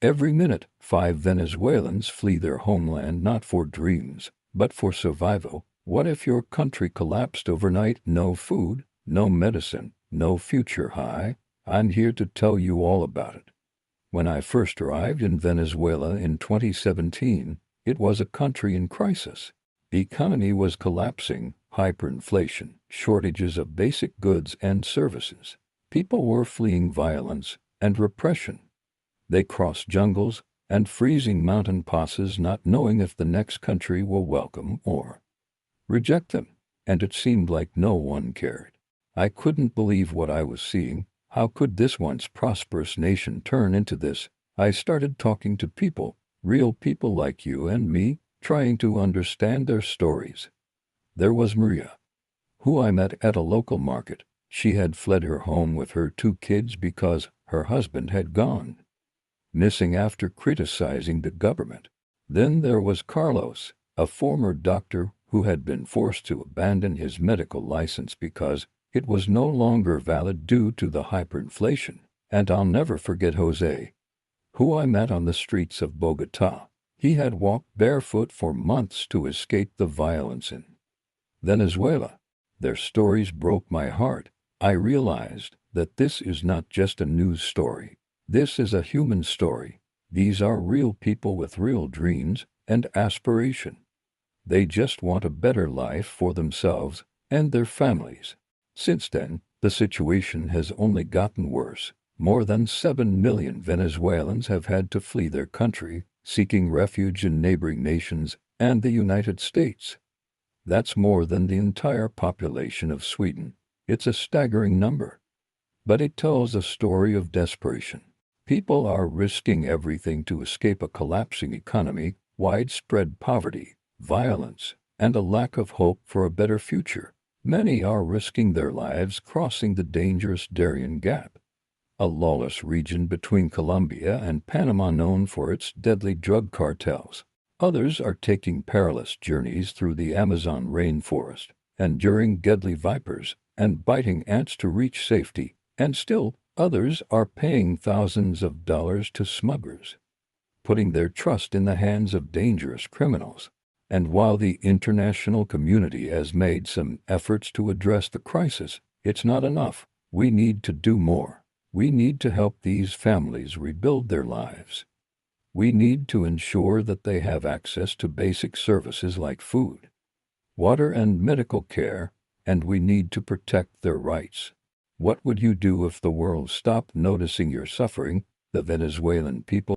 Every minute, 5 Venezuelans flee their homeland not for dreams, but for survival. What if your country collapsed overnight? No food, no medicine, no future. Hi, I'm here to tell you all about it. When I first arrived in Venezuela in 2017, it was a country in crisis. The economy was collapsing, hyperinflation, shortages of basic goods and services. People were fleeing violence and repression. They crossed jungles and freezing mountain passes, not knowing if the next country will welcome or reject them, and it seemed like no one cared. I couldn't believe what I was seeing. How could this once prosperous nation turn into this? I started talking to people, real people like you and me, trying to understand their stories. There was Maria, who I met at a local market. She had fled her home with her 2 kids because her husband had gone missing after criticizing the government. Then there was Carlos, a former doctor who had been forced to abandon his medical license because it was no longer valid due to the hyperinflation. And I'll never forget Jose, who I met on the streets of Bogota. He had walked barefoot for months to escape the violence in Venezuela. Their stories broke my heart. I realized that this is not just a news story. This is a human story. These are real people with real dreams and aspiration. They just want a better life for themselves and their families. Since then, the situation has only gotten worse. More than 7 million Venezuelans have had to flee their country, seeking refuge in neighboring nations and the United States. That's more than the entire population of Sweden. It's a staggering number. But it tells a story of desperation. People are risking everything to escape a collapsing economy, widespread poverty, violence, and a lack of hope for a better future. Many are risking their lives crossing the dangerous Darien Gap, a lawless region between Colombia and Panama known for its deadly drug cartels. Others are taking perilous journeys through the Amazon rainforest, enduring deadly vipers and biting ants to reach safety, and still others are paying thousands of dollars to smugglers, putting their trust in the hands of dangerous criminals. And while the international community has made some efforts to address the crisis, it's not enough. We need to do more. We need to help these families rebuild their lives. We need to ensure that they have access to basic services like food, water, and medical care, and we need to protect their rights. What would you do if the world stopped noticing your suffering? The Venezuelan people